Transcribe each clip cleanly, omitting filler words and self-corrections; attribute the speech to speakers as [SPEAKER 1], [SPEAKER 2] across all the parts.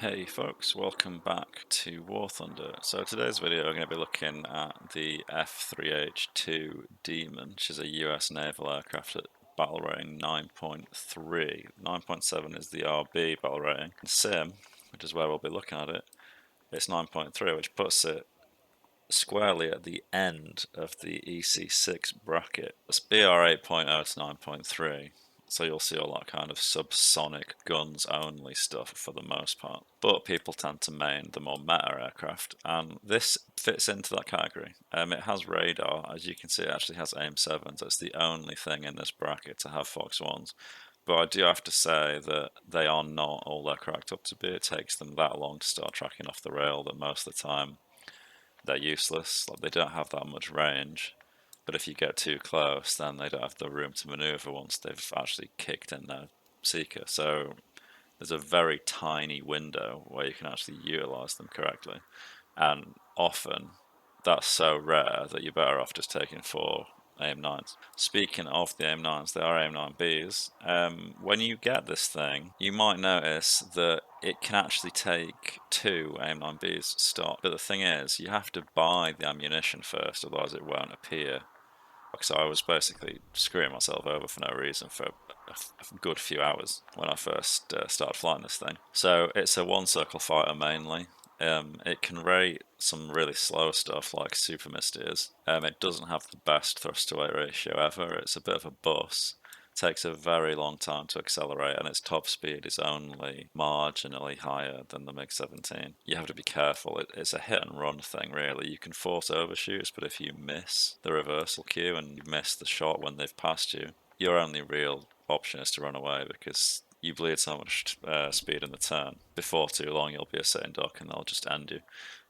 [SPEAKER 1] Hey folks, welcome back to WarThunder. So today's video I'm going to be looking at the F3H 2 Demon, which is a US naval aircraft at battle rating 9.3. 9.7 is the RB battle rating. And Sim, which is where we'll be looking at it, it's 9.3, which puts it squarely at the end of the EC6 bracket. It's BR 8.0 to 9.3. So you'll see all that kind of subsonic guns only stuff for the most part. But people tend to main the more meta aircraft, and this fits into that category. It has radar, as you can see it actually has AIM-7s. It's the only thing in this bracket to have Fox 1s. But I do have to say that they are not all they're cracked up to be. It takes them that long to start tracking off the rail that most of the time they're useless. Like, they don't have that much range. But if you get too close, then they don't have the room to maneuver once they've actually kicked in their seeker. So there's a very tiny window where you can actually utilize them correctly. And often that's so rare that you're better off just taking 4 AIM-9s. Speaking of the AIM-9s, they are AIM-9Bs. When you get this thing, you might notice that it can actually take 2 AIM-9Bs stock. But the thing is, you have to buy the ammunition first, otherwise it won't appear. So I was basically screwing myself over for no reason for a good few hours when I first started flying this thing. So it's a one-circle fighter mainly. It can rate some really slow stuff like Super Mysteries. It doesn't have the best thrust-to-weight ratio ever. It's a bit of a bus. Takes a very long time to accelerate, and its top speed is only marginally higher than the MiG-17. You have to be careful. It's a hit and run thing, really. You can force overshoots, but if you miss the reversal cue and you miss the shot when they've passed you, your only real option is to run away, because you bleed so much speed in the turn. Before too long, you'll be a sitting duck and they'll just end you,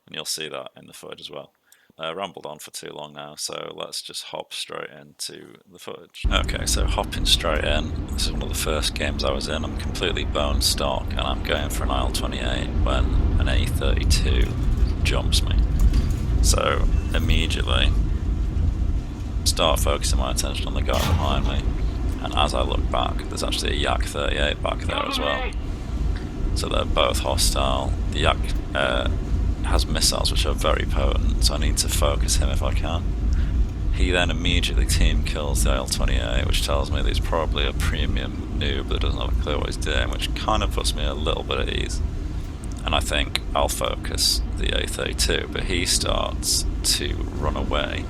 [SPEAKER 1] and you'll see that in the footage as well. Rambled on for too long now, so let's just hop straight into the footage. Okay, so hopping straight in. This is one of the first games I was in. I'm completely bone stock, and I'm going for an IL-28 when an A32 jumps me. So immediately start focusing my attention on the guy behind me, and as I look back, there's actually a Yak-38 back there as well. So they're both hostile. The Yak has missiles which are very potent, so I need to focus him if I can. He then immediately team kills the IL-28, which tells me that he's probably a premium noob that doesn't have a clue what he's doing, which kind of puts me a little bit at ease. And I think I'll focus the A32, but he starts to run away,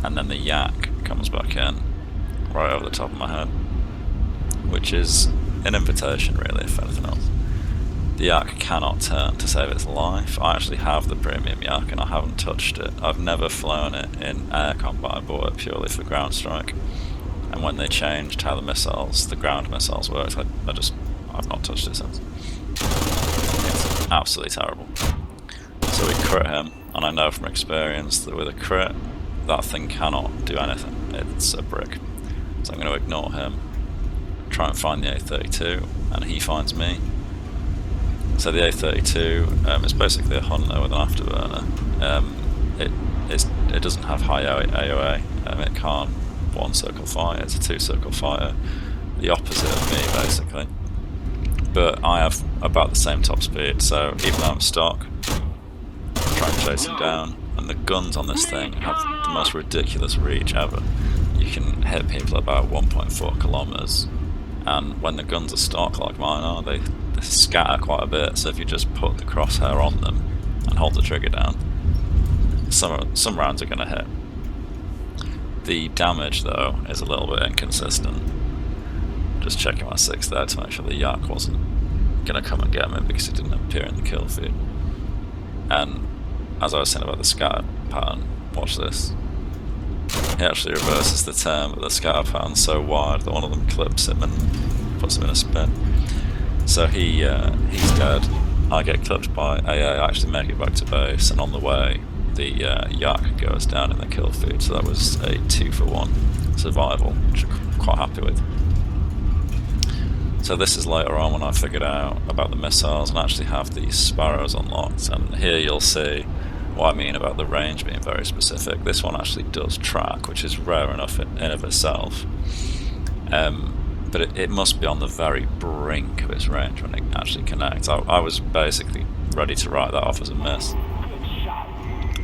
[SPEAKER 1] and then the Yak comes back in, right over the top of my head, which is an invitation really, if anything else. The Yak cannot turn to save its life. I actually have the premium Yak and I haven't touched it. I've never flown it in air combat. I bought it purely for ground strike. And when they changed how the ground missiles worked, I've not touched it since. It's absolutely terrible. So we crit him, and I know from experience that with a crit, that thing cannot do anything. It's a brick. So I'm going to ignore him, try and find the A32, and he finds me. So the A32 is basically a Hunter with an afterburner. It doesn't have high AOA. It can't one-circle fight. It's a two-circle fighter, the opposite of me basically. But I have about the same top speed, so even though I'm stock, I'm trying to chase him down. And the guns on this thing have the most ridiculous reach ever. You can hit people about 1.4 kilometers, and when the guns are stock like mine are, they scatter quite a bit, so if you just put the crosshair on them and hold the trigger down, some rounds are going to hit. The damage though is a little bit inconsistent. Just checking my 6 there to make sure the Yak wasn't going to come and get me because it didn't appear in the kill feed. And as I was saying about the scatter pattern, watch this. He actually reverses the turn, but the scatter pattern's so wide that one of them clips him and puts him in a spin. So he's dead. I get clipped by AA, I actually make it back to base, and on the way the Yak goes down in the kill feed, so that was a 2-for-1 survival, which I'm quite happy with. So this is later on when I figured out about the missiles and actually have these Sparrows unlocked, and here you'll see what I mean about the range being very specific. This one actually does track, which is rare enough in of itself. But but it must be on the very brink of its range when it actually connects. I was basically ready to write that off as a miss.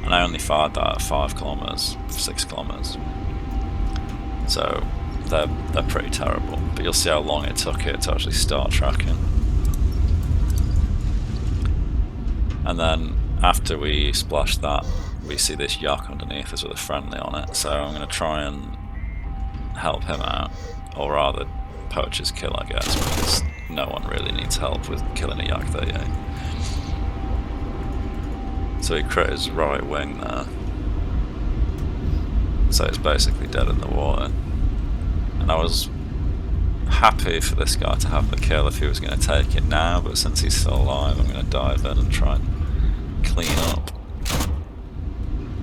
[SPEAKER 1] And I only fired that at 5 kilometers, 6 kilometers. So they're pretty terrible. But you'll see how long it took it to actually start tracking. And then after we splash that, we see this yak underneath us with a friendly on it. So I'm going to try and help him out, or rather poach his kill, I guess, because no one really needs help with killing a yak 38. So he crit his right wing there. So it's basically dead in the water. And I was happy for this guy to have the kill if he was going to take it now, but since he's still alive, I'm going to dive in and try and clean up.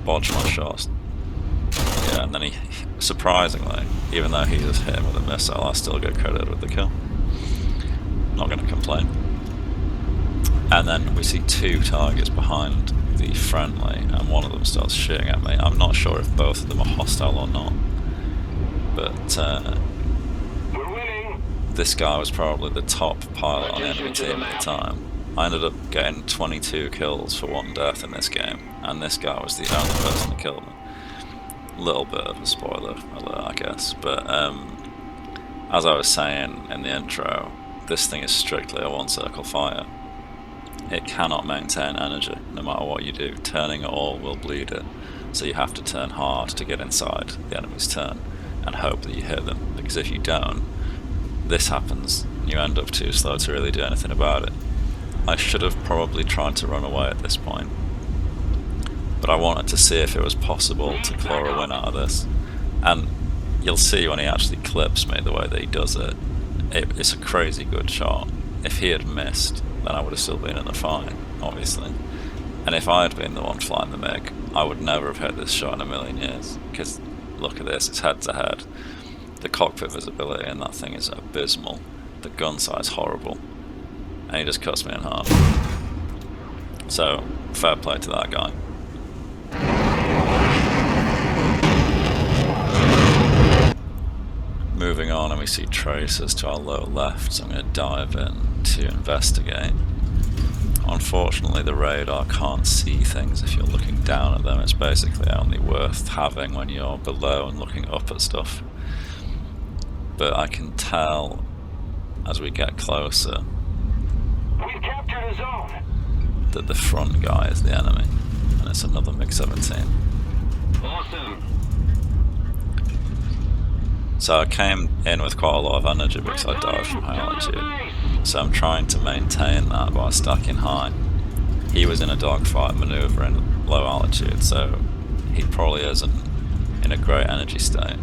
[SPEAKER 1] Bodge my shots. Yeah, and then he surprisingly, even though he just hit him with a missile, I still get credited with the kill. Not going to complain. And then we see 2 targets behind the friendly, and one of them starts shooting at me. I'm not sure if both of them are hostile or not, but this guy was probably the top pilot on the enemy team at the time. I ended up getting 22 kills for 1 death in this game, and this guy was the only person that killed me. Little bit of a spoiler alert, I guess, but as I was saying in the intro, this thing is strictly a one-circle fire. It cannot maintain energy, no matter what you do. Turning at all will bleed it, so you have to turn hard to get inside the enemy's turn, and hope that you hit them, because if you don't, this happens, and you end up too slow to really do anything about it. I should have probably tried to run away at this point, but I wanted to see if it was possible to claw a win out of this. And you'll see when he actually clips me the way that he does it, it's a crazy good shot. If he had missed, then I would have still been in the fight, obviously. And if I had been the one flying the MiG, I would never have hit this shot in a million years, because look at this, it's head to head. The cockpit visibility in that thing is abysmal, the gun sight is horrible, and he just cuts me in half. So, fair play to that guy. Moving on, and we see tracers to our lower left, so I'm going to dive in to investigate. Unfortunately, the radar can't see things if you're looking down at them. It's basically only worth having when you're below and looking up at stuff. But I can tell as we get closer
[SPEAKER 2] We've captured a zone.
[SPEAKER 1] that the front guy is the enemy, and it's another MiG-17.
[SPEAKER 2] Awesome.
[SPEAKER 1] So I came in with quite a lot of energy because I dived from high altitude. So I'm trying to maintain that by stacking high. He was in a dogfight maneuver in low altitude, so he probably isn't in a great energy state.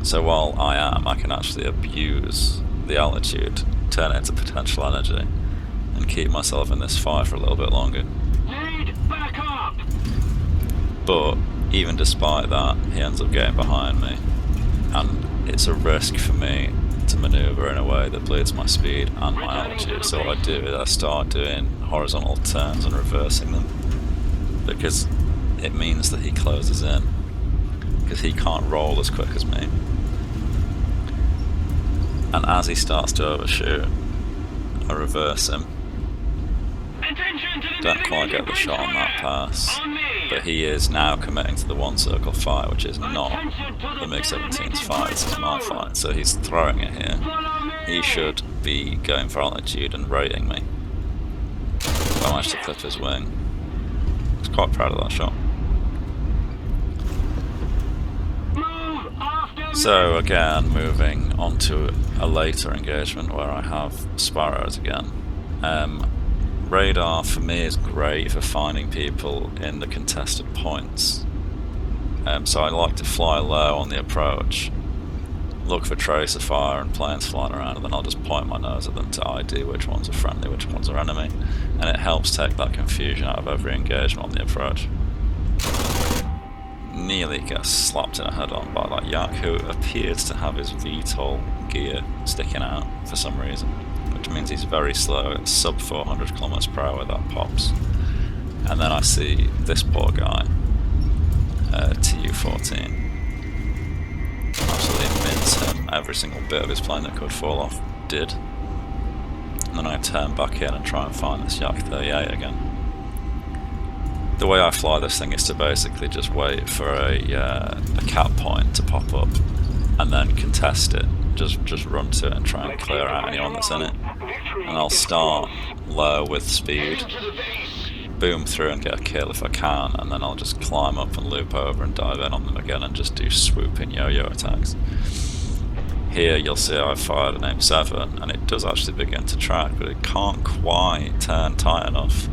[SPEAKER 1] So while I am, I can actually abuse the altitude, turn it into potential energy, and keep myself in this fight for a little bit longer.
[SPEAKER 2] Need backup.
[SPEAKER 1] But even despite that, he ends up getting behind me, and it's a risk for me to maneuver in a way that bleeds my speed and my altitude. So what I do is I start doing horizontal turns and reversing them, because it means that he closes in, because he can't roll as quick as me. And as he starts to overshoot, I reverse him. Don't quite get the shot on that pass, but he is now committing to the one circle fight, which is not the MiG-17's fight, this is my fight, so he's throwing it here. He should be going for altitude and rating me. I managed to clip his wing. I was quite proud of that shot. So again, moving on to a later engagement where I have Sparrows again. Radar for me is great for finding people in the contested points. So I like to fly low on the approach, look for tracer fire and planes flying around, and then I'll just point my nose at them to ID which ones are friendly, which ones are enemy, and it helps take that confusion out of every engagement on the approach. Nearly gets slapped in the head on by that yak, who appears to have his VTOL gear sticking out for some reason, which means he's very slow. It's sub 400 km per hour that pops. And then I see this poor guy, TU-14, absolutely mince him every single bit of his plane that could fall off did. And then I turn back in and try and find this Yak 38 again. The way I fly this thing is to basically just wait for a cap point to pop up and then contest it. Just run to it and try and clear out anyone that's in it. And I'll start low with speed, boom through and get a kill if I can, and then I'll just climb up and loop over and dive in on them again and just do swooping yo-yo attacks. Here you'll see I've fired an AIM-7 and it does actually begin to track, but it can't quite turn tight enough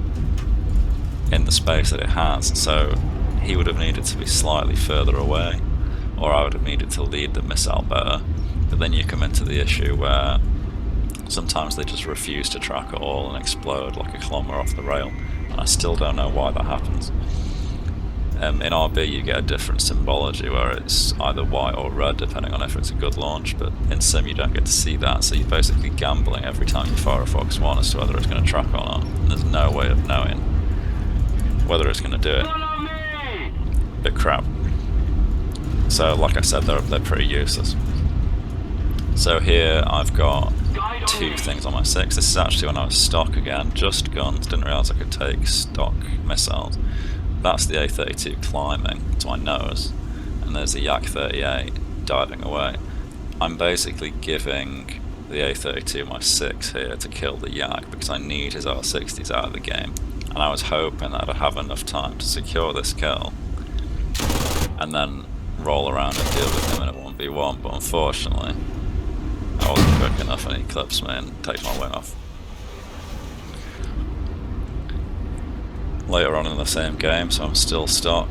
[SPEAKER 1] in the space that it has, so he would have needed to be slightly further away, or I would have needed to lead the missile better. But then you come into the issue where sometimes they just refuse to track at all and explode like a kilometre off the rail, and I still don't know why that happens. In RB you get a different symbology where it's either white or red depending on if it's a good launch, but in Sim you don't get to see that, so you're basically gambling every time you fire a Fox 1 as to whether it's going to track or not, and there's no way of knowing whether it's going to do it. Bit crap. So like I said, they're pretty useless. So here I've got two things on my 6. This is actually when I was stock again, just guns, didn't realise I could take stock missiles. That's the A32 climbing to my nose, and there's the Yak 38 diving away. I'm basically giving the A32 my 6 here to kill the Yak because I need his R60s out of the game, and I was hoping that I'd have enough time to secure this kill and then roll around and deal with him in a 1v1, but unfortunately I wasn't quick enough and he clips me and takes my wing off. Later on in the same game, so I'm still stock,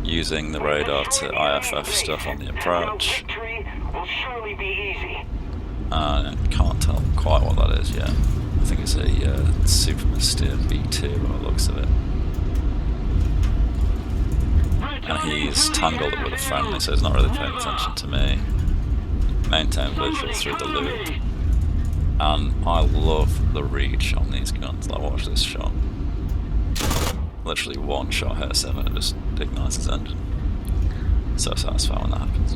[SPEAKER 1] using the radar to IFF stuff on the approach. I can't tell quite what that is yet. I think it's a Super Mystere V2 by the looks of it. And he's tangled up with a friendly, so he's not really paying attention to me. Maintain visual through the loop. And I love the reach on these guns. Like, watch this shot. Literally one shot hits him and it just ignites his engine. So satisfying when that happens.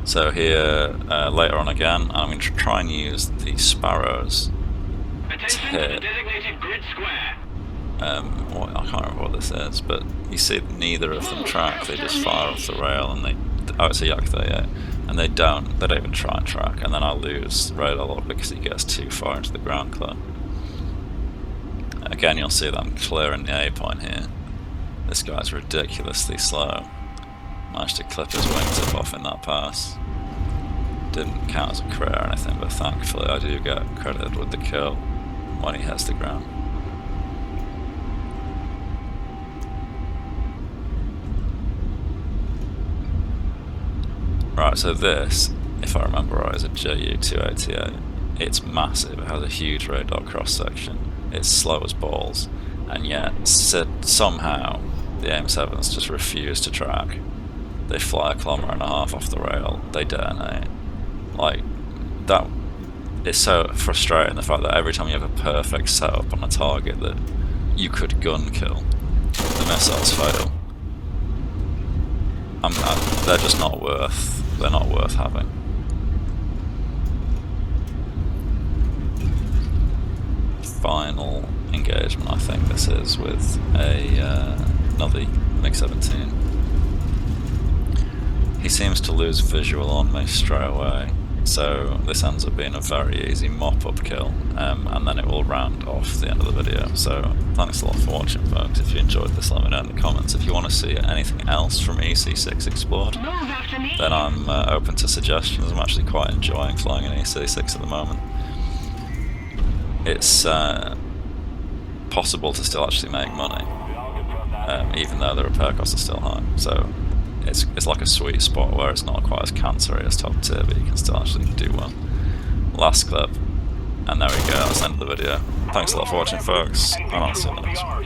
[SPEAKER 1] So here, later on again, I'm going to try and use the Sparrows to hit. I can't remember what this is, but you see neither of them track. They just fire off the rail, and it's a Yak 38, and they don't even try and track. And then I lose radar lock because he gets too far into the ground clear. Again, you'll see that I'm clearing the A point here. This guy's ridiculously slow. Managed to clip his wingtip off in that pass. Didn't count as a crit or anything, but thankfully I do get credited with the kill when he hits the ground. Right, so this, if I remember right, is a JU-288. It's massive, it has a huge radar cross-section, it's slow as balls, and yet somehow the AIM-7s just refuse to track. They fly 1.5 kilometers off the rail, they detonate. Like, that is so frustrating, the fact that every time you have a perfect setup on a target that you could gun kill, the missiles fail. They're just not worth having. Final engagement, I think this is, with another MiG-17. He seems to lose visual on me straight away, so this ends up being a very easy mop-up kill, and then it will round off the end of the video. So thanks a lot for watching, folks. If you enjoyed this, let me know in the comments. If you want to see anything else from EC6 explored, then I'm open to suggestions. I'm actually quite enjoying flying an EC6 at the moment. It's possible to still actually make money, even though the repair costs are still high. So it's like a sweet spot where it's not quite as cancery as top tier, but you can still actually do well. Last clip, and there we go, that's the end of the video. Thanks a lot for watching, folks, and I'll see you in the next one.